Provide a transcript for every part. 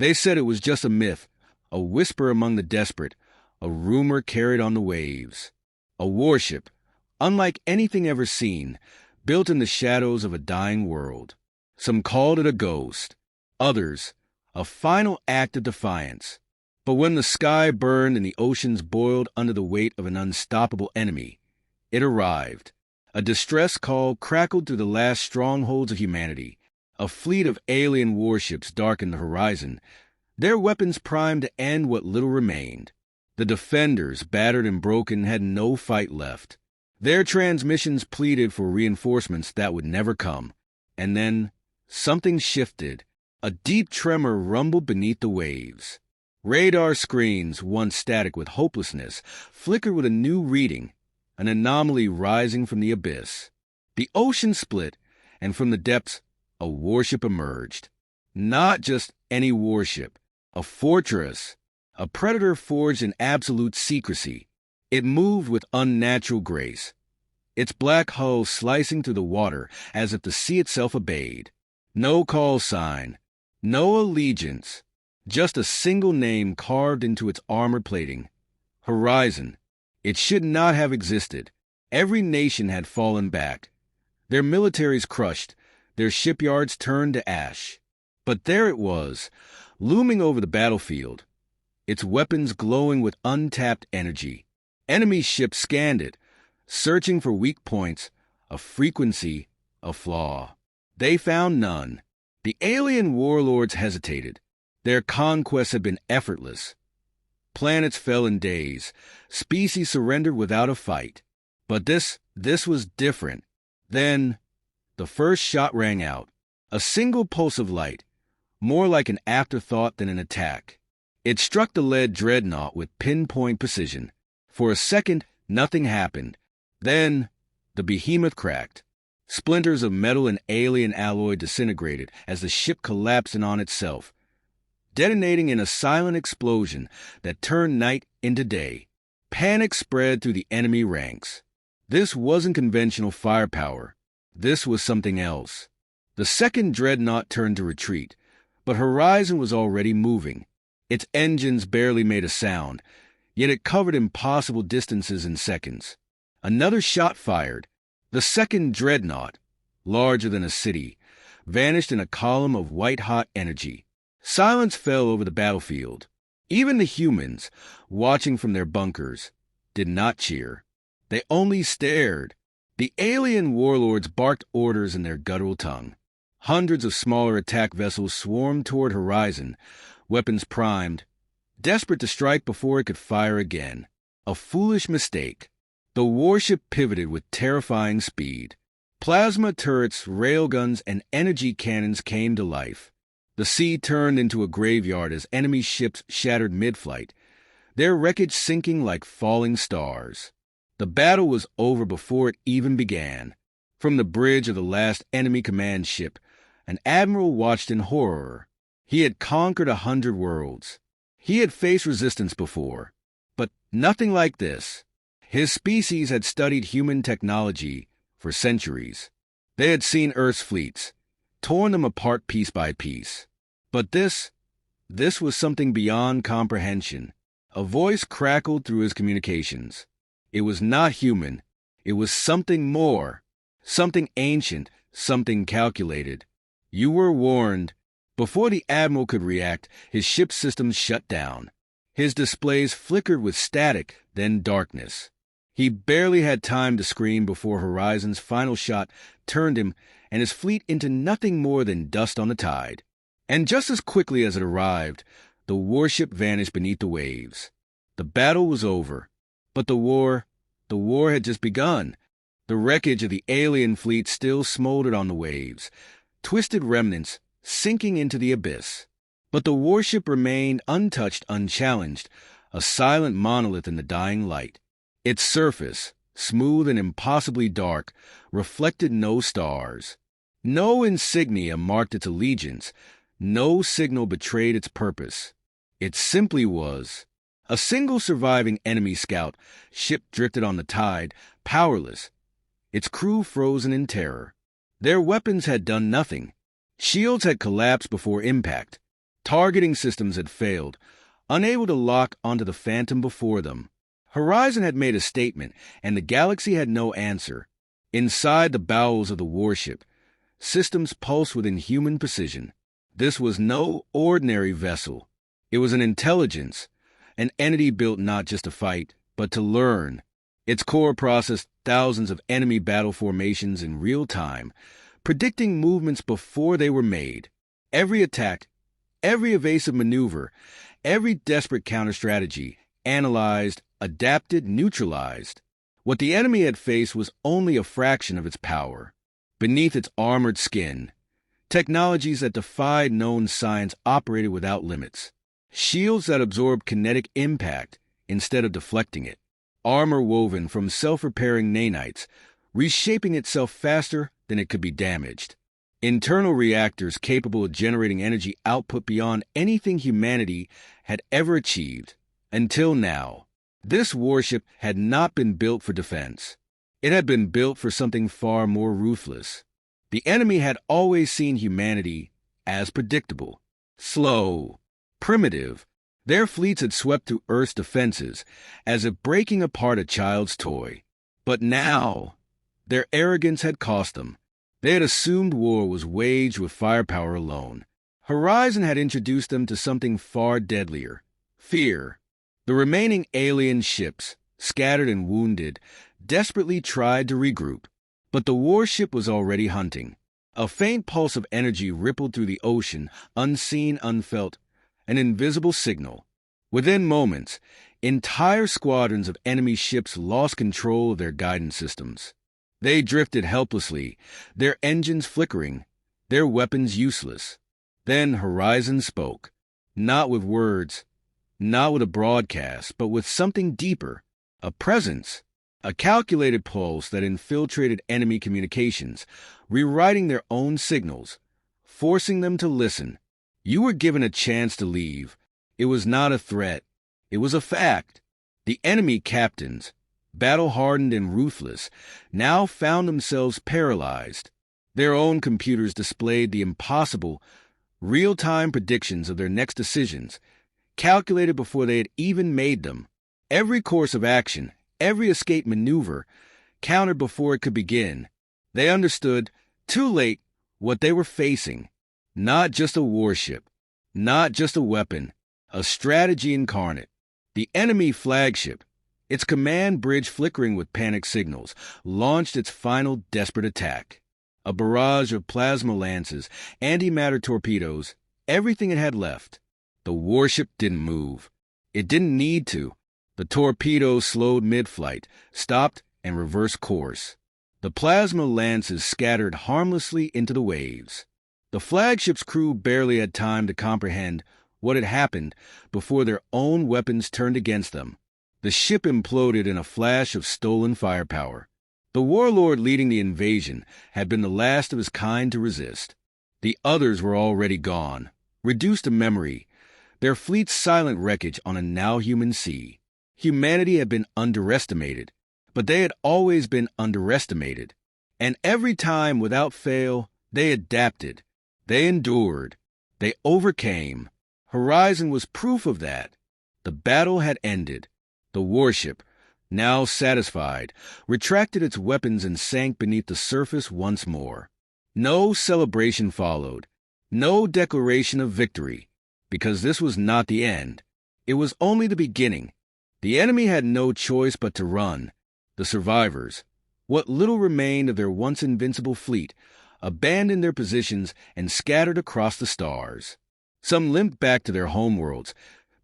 They said it was just a myth, a whisper among the desperate, a rumor carried on the waves. A warship, unlike anything ever seen, built in the shadows of a dying world. Some called it a ghost, others, a final act of defiance. But when the sky burned and the oceans boiled under the weight of an unstoppable enemy, it arrived. A distress call crackled through the last strongholds of humanity. A fleet of alien warships darkened the horizon, their weapons primed to end what little remained. The defenders, battered and broken, had no fight left. Their transmissions pleaded for reinforcements that would never come. And then, something shifted. A deep tremor rumbled beneath the waves. Radar screens, once static with hopelessness, flickered with a new reading, an anomaly rising from the abyss. The ocean split, and from the depths, a warship emerged. Not just any warship, a fortress, a predator forged in absolute secrecy. It moved with unnatural grace, its black hull slicing through the water as if the sea itself obeyed. No call sign, no allegiance, just a single name carved into its armored plating. Horizon. It should not have existed. Every nation had fallen back, their militaries crushed, their shipyards turned to ash. But there it was, looming over the battlefield, its weapons glowing with untapped energy. Enemy ships scanned it, searching for weak points, a frequency, a flaw. They found none. The alien warlords hesitated. Their conquests had been effortless. Planets fell in days. Species surrendered without a fight. But this was different. Then, the first shot rang out. A single pulse of light, more like an afterthought than an attack. It struck the lead dreadnought with pinpoint precision. For a second, nothing happened. Then, the behemoth cracked. Splinters of metal and alien alloy disintegrated as the ship collapsed in on itself, detonating in a silent explosion that turned night into day. Panic spread through the enemy ranks. This wasn't conventional firepower. This was something else. The second dreadnought turned to retreat, but Horizon was already moving. Its engines barely made a sound, yet it covered impossible distances in seconds. Another shot fired. The second dreadnought, larger than a city, vanished in a column of white-hot energy. Silence fell over the battlefield. Even the humans, watching from their bunkers, did not cheer. They only stared. The alien warlords barked orders in their guttural tongue. Hundreds of smaller attack vessels swarmed toward Horizon, weapons primed, desperate to strike before it could fire again. A foolish mistake. The warship pivoted with terrifying speed. Plasma turrets, railguns, and energy cannons came to life. The sea turned into a graveyard as enemy ships shattered mid-flight, their wreckage sinking like falling stars. The battle was over before it even began. From the bridge of the last enemy command ship, an admiral watched in horror. He had conquered 100 worlds. He had faced resistance before, but nothing like this. His species had studied human technology for centuries. They had seen Earth's fleets, torn them apart piece by piece. But this was something beyond comprehension. A voice crackled through his communications. It was not human. It was something more, something ancient, something calculated. You were warned. Before the admiral could react, his ship's systems shut down. His displays flickered with static, then darkness. He barely had time to scream before Horizon's final shot turned him and his fleet into nothing more than dust on the tide. And just as quickly as it arrived, the warship vanished beneath the waves. The battle was over, but the war had just begun. The wreckage of the alien fleet still smoldered on the waves, twisted remnants sinking into the abyss. But the warship remained untouched, unchallenged, a silent monolith in the dying light. Its surface, smooth and impossibly dark, reflected no stars. No insignia marked its allegiance. No signal betrayed its purpose. It simply was. A single surviving enemy scout ship drifted on the tide, powerless, its crew frozen in terror. Their weapons had done nothing. Shields had collapsed before impact. Targeting systems had failed, unable to lock onto the Phantom before them. Horizon had made a statement, and the galaxy had no answer. Inside the bowels of the warship, systems pulsed with inhuman precision. This was no ordinary vessel. It was an intelligence, an entity built not just to fight, but to learn. Its core processed thousands of enemy battle formations in real time, predicting movements before they were made. Every attack, every evasive maneuver, every desperate counter-strategy, analyzed, adapted, neutralized. What the enemy had faced was only a fraction of its power. Beneath its armored skin, technologies that defied known science operated without limits. Shields that absorbed kinetic impact instead of deflecting it. Armor woven from self-repairing nanites, reshaping itself faster than it could be damaged. Internal reactors capable of generating energy output beyond anything humanity had ever achieved. Until now, this warship had not been built for defense. It had been built for something far more ruthless. The enemy had always seen humanity as predictable, slow, primitive. Their fleets had swept through Earth's defenses as if breaking apart a child's toy. But now, their arrogance had cost them. They had assumed war was waged with firepower alone. Horizon had introduced them to something far deadlier: fear. The remaining alien ships, scattered and wounded, desperately tried to regroup. But the warship was already hunting. A faint pulse of energy rippled through the ocean, unseen, unfelt, an invisible signal. Within moments, entire squadrons of enemy ships lost control of their guidance systems. They drifted helplessly, their engines flickering, their weapons useless. Then Horizon spoke, not with words, not with a broadcast, but with something deeper, a presence, a calculated pulse that infiltrated enemy communications, rewriting their own signals, forcing them to listen. You were given a chance to leave. It was not a threat. It was a fact. The enemy captains, battle-hardened and ruthless, now found themselves paralyzed. Their own computers displayed the impossible, real-time predictions of their next decisions, calculated before they had even made them. Every course of action, every escape maneuver, countered before it could begin. They understood, too late, what they were facing. Not just a warship, not just a weapon, a strategy incarnate. The enemy flagship, its command bridge flickering with panic signals, launched its final desperate attack. A barrage of plasma lances, antimatter torpedoes, everything it had left. The warship didn't move. It didn't need to. The torpedoes slowed mid-flight, stopped, and reversed course. The plasma lances scattered harmlessly into the waves. The flagship's crew barely had time to comprehend what had happened before their own weapons turned against them. The ship imploded in a flash of stolen firepower. The warlord leading the invasion had been the last of his kind to resist. The others were already gone, reduced to memory, their fleet's silent wreckage on a now-human sea. Humanity had been underestimated, but they had always been underestimated. And every time, without fail, they adapted. They endured. They overcame. Horizon was proof of that. The battle had ended. The warship, now satisfied, retracted its weapons and sank beneath the surface once more. No celebration followed. No declaration of victory. Because this was not the end. It was only the beginning. The enemy had no choice but to run. The survivors, what little remained of their once invincible fleet, abandoned their positions and scattered across the stars. Some limped back to their homeworlds,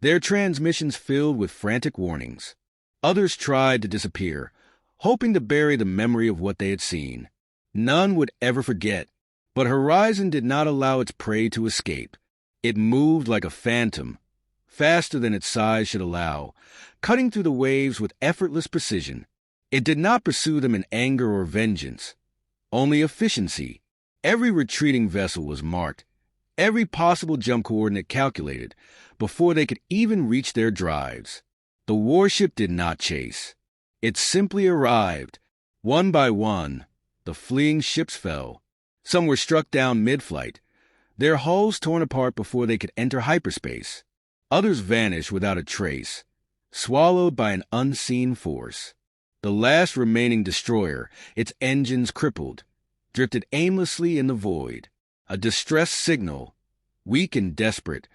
their transmissions filled with frantic warnings. Others tried to disappear, hoping to bury the memory of what they had seen. None would ever forget, but Horizon did not allow its prey to escape. It moved like a phantom, faster than its size should allow, cutting through the waves with effortless precision. It did not pursue them in anger or vengeance, only efficiency. Every retreating vessel was marked, every possible jump coordinate calculated, before they could even reach their drives. The warship did not chase. It simply arrived. One by one, the fleeing ships fell. Some were struck down mid-flight. their hulls torn apart before they could enter hyperspace. Others vanished without a trace, swallowed by an unseen force. The last remaining destroyer, its engines crippled, drifted aimlessly in the void. A distress signal, weak and desperate,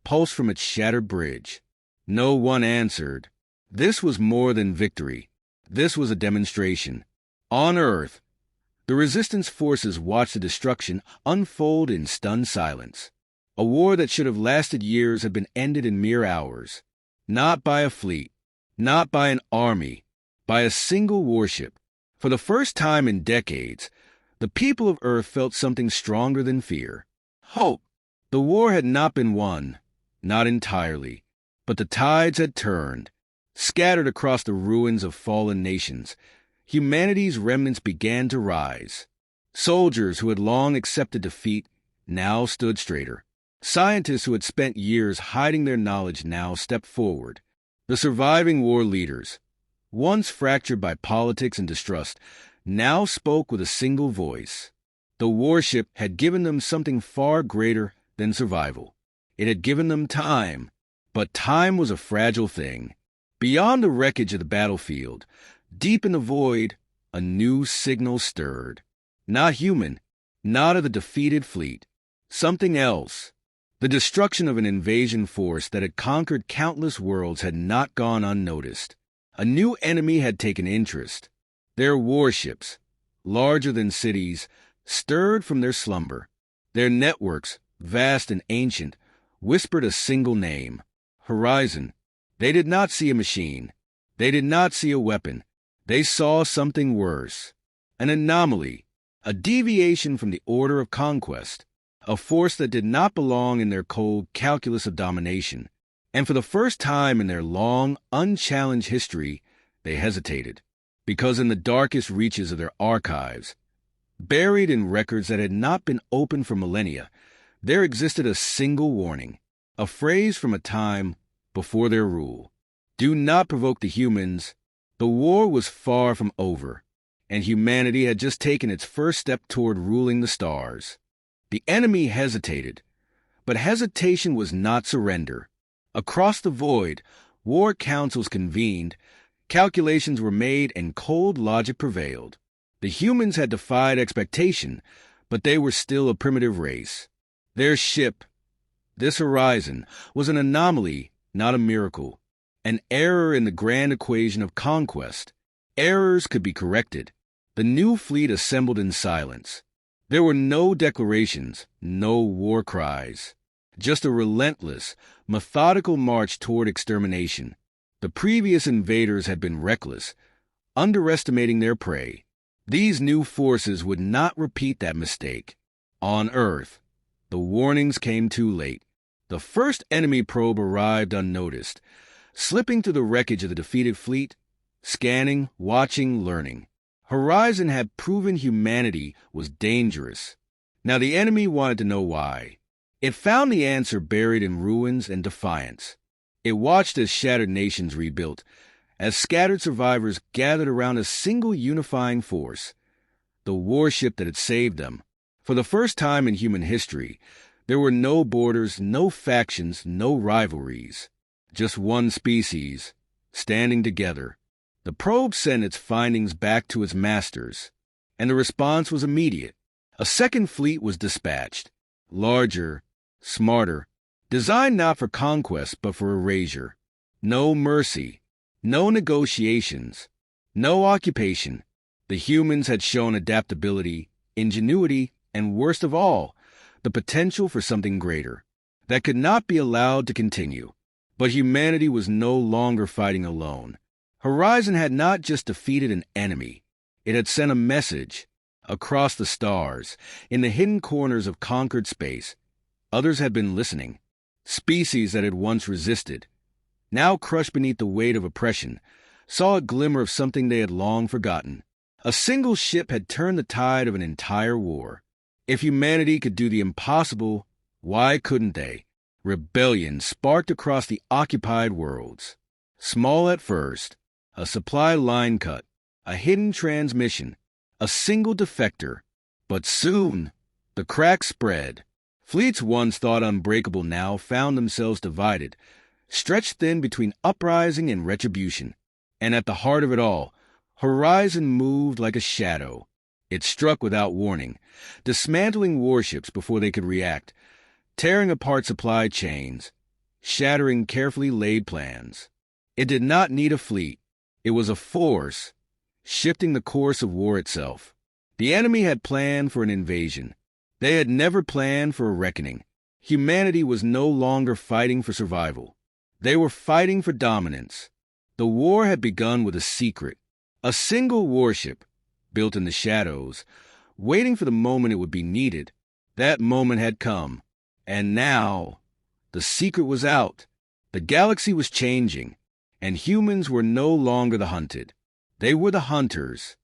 pulsed from its shattered bridge. No one answered. This was more than victory. This was a demonstration. On Earth, the resistance forces watched the destruction unfold in stunned silence. A war that should have lasted years had been ended in mere hours. Not by a fleet, not by an army, by a single warship. For the first time in decades, the people of Earth felt something stronger than fear. Hope. The war had not been won, not entirely, but the tides had turned. Scattered across the ruins of fallen nations, humanity's remnants began to rise. Soldiers who had long accepted defeat now stood straighter. Scientists who had spent years hiding their knowledge now stepped forward. The surviving war leaders, once fractured by politics and distrust, now spoke with a single voice. The warship had given them something far greater than survival. It had given them time, but time was a fragile thing. Beyond the wreckage of the battlefield, deep in the void, a new signal stirred. Not human, not of the defeated fleet. Something else. The destruction of an invasion force that had conquered countless worlds had not gone unnoticed. A new enemy had taken interest. Their warships, larger than cities, stirred from their slumber. Their networks, vast and ancient, whispered a single name: Horizon. They did not see a machine. They did not see a weapon. They saw something worse. An anomaly, a deviation from the order of conquest, a force that did not belong in their cold calculus of domination. And for the first time in their long, unchallenged history, they hesitated, because in the darkest reaches of their archives, buried in records that had not been opened for millennia, there existed a single warning, a phrase from a time before their rule. Do not provoke the humans. The war was far from over, and humanity had just taken its first step toward ruling the stars. The enemy hesitated, but hesitation was not surrender. Across the void, war councils convened, calculations were made, and cold logic prevailed. The humans had defied expectation, but they were still a primitive race. Their ship, this Horizon, was an anomaly, not a miracle. An error in the grand equation of conquest. Errors could be corrected. The new fleet assembled in silence. There were no declarations, no war cries. Just a relentless, methodical march toward extermination. The previous invaders had been reckless, underestimating their prey. These new forces would not repeat that mistake. On Earth, the warnings came too late. The first enemy probe arrived unnoticed, slipping through the wreckage of the defeated fleet, scanning, watching, learning. Horizon had proven humanity was dangerous. Now the enemy wanted to know why. It found the answer buried in ruins and defiance. It watched as shattered nations rebuilt, as scattered survivors gathered around a single unifying force, the warship that had saved them. For the first time in human history, there were no borders, no factions, no rivalries. Just one species, standing together. The probe sent its findings back to its masters, and the response was immediate. A second fleet was dispatched, larger, smarter, designed not for conquest but for erasure. No mercy, no negotiations, no occupation. The humans had shown adaptability, ingenuity, and worst of all, the potential for something greater that could not be allowed to continue. But humanity was no longer fighting alone. Horizon had not just defeated an enemy. It had sent a message across the stars, in the hidden corners of conquered space. Others had been listening. Species that had once resisted, now crushed beneath the weight of oppression, saw a glimmer of something they had long forgotten. A single ship had turned the tide of an entire war. If humanity could do the impossible, why couldn't they? Rebellion sparked across the occupied worlds. Small at first, a supply line cut, a hidden transmission, a single defector. But soon, the cracks spread. Fleets once thought unbreakable now found themselves divided, stretched thin between uprising and retribution. And at the heart of it all, Horizon moved like a shadow. It struck without warning, dismantling warships before they could react, tearing apart supply chains, shattering carefully laid plans. It did not need a fleet. It was a force, shifting the course of war itself. The enemy had planned for an invasion. They had never planned for a reckoning. Humanity was no longer fighting for survival. They were fighting for dominance. The war had begun with a secret. A single warship, built in the shadows, waiting for the moment it would be needed. That moment had come. And now, the secret was out. The galaxy was changing, and humans were no longer the hunted. They were the hunters.